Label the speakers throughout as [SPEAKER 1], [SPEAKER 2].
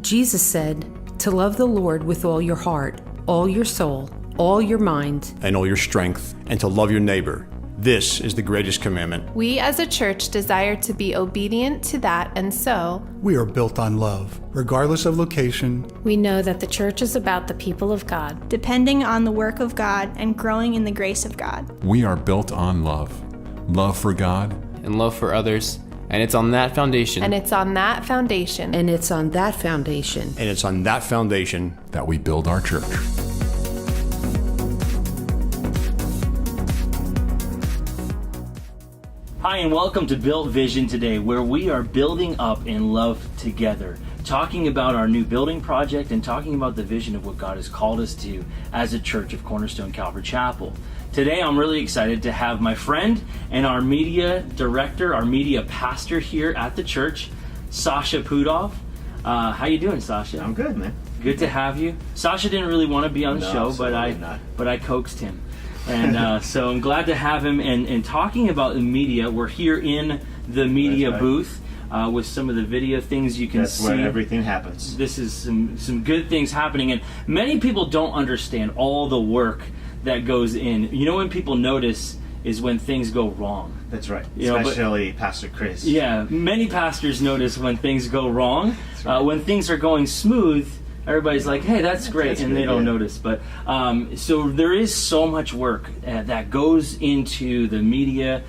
[SPEAKER 1] Jesus said to love the Lord with all your heart, all your soul, all your mind,
[SPEAKER 2] and all your strength, and to love your neighbor. This is the greatest commandment.
[SPEAKER 3] We as a church desire to be obedient to that, and so
[SPEAKER 4] we are built on love, regardless of location.
[SPEAKER 5] We know that the church is about the people of God,
[SPEAKER 6] depending on the work of God and growing in the grace of God.
[SPEAKER 7] We are built on love. Love for God
[SPEAKER 8] and love for others. And it's on that foundation.
[SPEAKER 3] And it's on that foundation.
[SPEAKER 1] And it's on that foundation.
[SPEAKER 2] And it's on that foundation
[SPEAKER 7] that we build our church.
[SPEAKER 9] Hi, and welcome to Built Vision today, where we are building up in love together, talking about our new building project and talking about the vision of what God has called us to as a church of Cornerstone Calvary Chapel. Today, I'm really excited to have my friend and our media director, our media pastor here at the church, Sasha Pudov. How you doing, Sasha?
[SPEAKER 10] I'm good, man.
[SPEAKER 9] Good to have you. Sasha didn't really want to be on the show, but I coaxed him. And so I'm glad to have him. And talking about the media, we're here in the media booth with some of the video things you can see.
[SPEAKER 10] That's where everything happens.
[SPEAKER 9] This is some good things happening. And many people don't understand all the work that goes in. You know, when people notice is when things go wrong.
[SPEAKER 10] That's right. Especially Pastor Chris.
[SPEAKER 9] Yeah, many pastors notice when things go wrong. Right. When things are going smooth, everybody's like, hey, that's great, and they don't notice. But so there is so much work that goes into the media,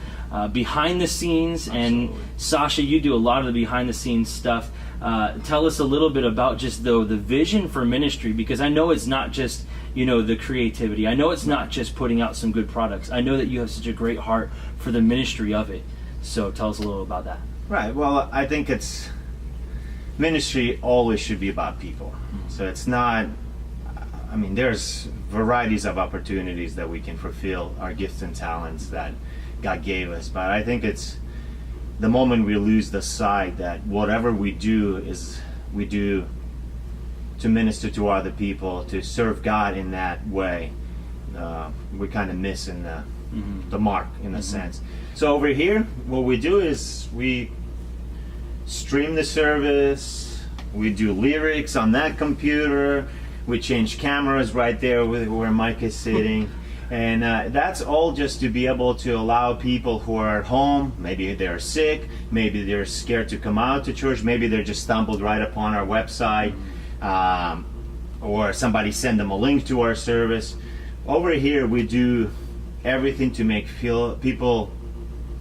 [SPEAKER 9] behind the scenes. Absolutely. And Sasha, you do a lot of the behind the scenes stuff. Tell us a little bit about just the vision for ministry, because I know it's not just the creativity. I know it's not just putting out some good products. I know that you have such a great heart for the ministry of it. So tell us a little about that.
[SPEAKER 10] Right. Well, I think ministry always should be about people. So it's not, there's varieties of opportunities that we can fulfill our gifts and talents that God gave us. But I think it's the moment we lose the sight that whatever we do to minister to other people, to serve God in that way, we kind of miss in the mark in a sense. So over here, what we do is we stream the service, we do lyrics on that computer, we change cameras right there where Mike is sitting. And that's all just to be able to allow people who are at home, maybe they're sick, maybe they're scared to come out to church, maybe they're just stumbled right upon our website, or somebody send them a link to our service. Over here we do everything to make people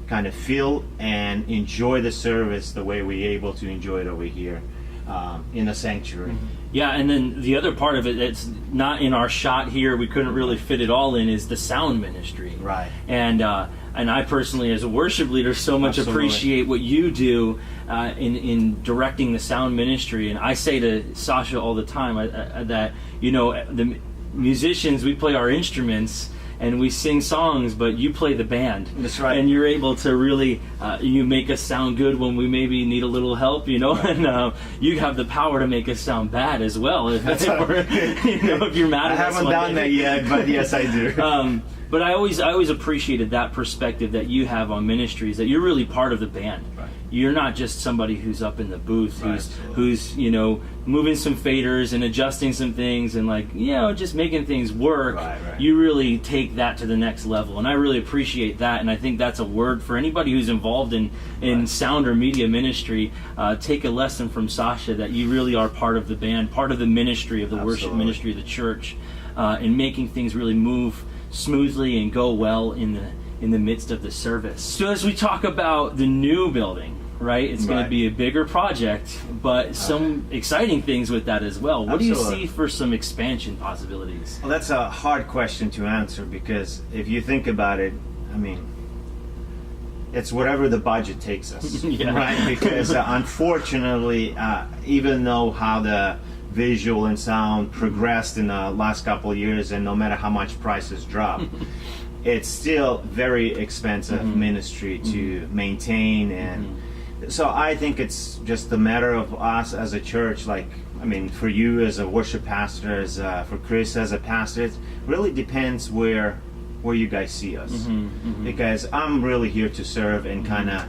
[SPEAKER 10] kind of feel and enjoy the service the way we're able to enjoy it over here in a sanctuary.
[SPEAKER 9] Yeah, and then the other part of it that's not in our shot here, we couldn't really fit it all in, is the sound ministry.
[SPEAKER 10] Right.
[SPEAKER 9] And I personally, as a worship leader, so much appreciate what you do in directing the sound ministry. And I say to Sasha all the time that the musicians, we play our instruments and we sing songs, but you play the band.
[SPEAKER 10] That's right.
[SPEAKER 9] And you're able to really, you make us sound good when we maybe need a little help, right. And you have the power to make us sound bad as well. If you're mad at us.
[SPEAKER 10] I haven't done that yet, but yes, I do.
[SPEAKER 9] But I always appreciated that perspective that you have on ministries, that you're really part of the band.
[SPEAKER 10] Right.
[SPEAKER 9] You're not just somebody who's up in the booth, who's moving some faders and adjusting some things and just making things work.
[SPEAKER 10] Right.
[SPEAKER 9] You really take that to the next level, and I really appreciate that. And I think that's a word for anybody who's involved in sound or media ministry. Take a lesson from Sasha that you really are part of the band, part of the ministry of the worship ministry of the church, in making things really move smoothly and go well in the midst of the service. So as we talk about the new building, right, it's going to be a bigger project, but some exciting things with that as well. What do you see for some expansion possibilities?
[SPEAKER 10] Well, that's a hard question to answer, because if you think about it, it's whatever the budget takes us, right? Because unfortunately, even though how the visual and sound progressed in the last couple of years, and no matter how much prices drop, it's still very expensive ministry to maintain. And so I think it's just a matter of us as a church, for you as a worship pastor, for Chris as a pastor, it really depends where you guys see us. Because I'm really here to serve and kind of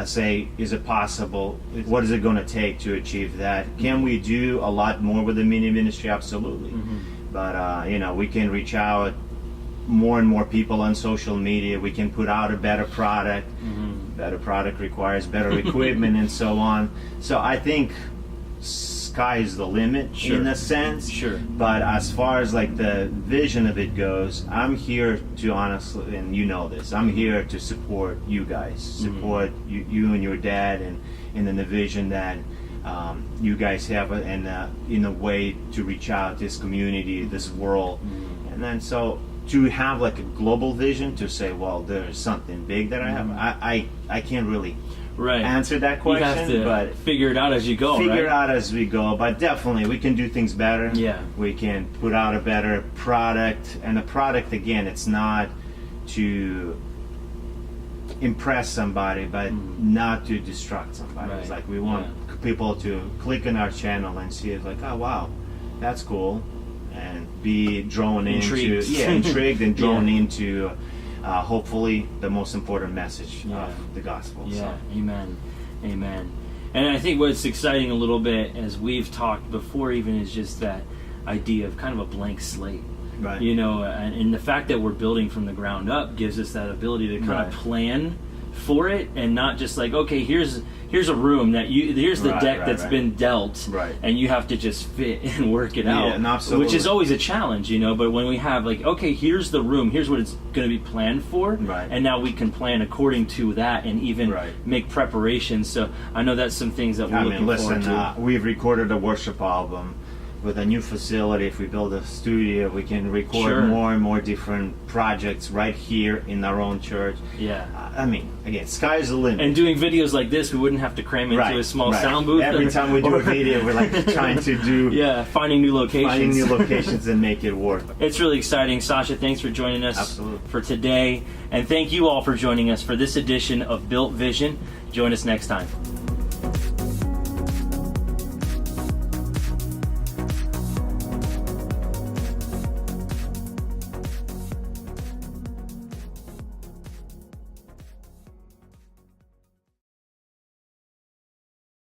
[SPEAKER 10] say, is it possible? What is it going to take to achieve that? Can we do a lot more with the mini ministry? Absolutely. But we can reach out more and more people on social media. We can put out a better product. Better product requires better equipment and so on. So I think sky is the limit in a sense. But as far as like the vision of it goes, I'm here to honestly, and you know this, I'm here to support you guys, support you and your dad, and in the vision that you guys have, and in a way to reach out to this community, this world. And then so to have like a global vision, to say, well, there's something big that I have, I can't really answer that question.
[SPEAKER 9] You have to figure it out as you go.
[SPEAKER 10] Figure it out as we go, but definitely we can do things better. We can put out a better product, and the product, again, it's not to impress somebody, but not to distract somebody. It's like we want people to click on our channel and see it, like, oh wow, that's cool, and be drawn
[SPEAKER 9] Intrigued.
[SPEAKER 10] intrigued and drawn into hopefully the most important message of the gospel.
[SPEAKER 9] Amen. And I think what's exciting a little bit, as we've talked before even, is just that idea of kind of a blank slate. And the fact that we're building from the ground up gives us that ability to kind of plan for it, and not just like, okay, here's a room that here's the deck that's been dealt, and you have to just fit and work it out, which is always a challenge, but when we have like, okay, here's the room, here's what it's going to be planned for, and now we can plan according to that, and even make preparations. So I know that's some things that we're looking forward to.
[SPEAKER 10] We've recorded a worship album. With a new facility, if we build a studio, we can record more and more different projects right here in our own church. I mean, again, sky's the limit.
[SPEAKER 9] And doing videos like this, we wouldn't have to cram into a small sound booth.
[SPEAKER 10] Every time we do a video, we're like trying to do
[SPEAKER 9] finding new locations
[SPEAKER 10] and make it work.
[SPEAKER 9] It's really exciting. Sasha, thanks for joining us for today, and thank you all for joining us for this edition of Built Vision. Join us next time.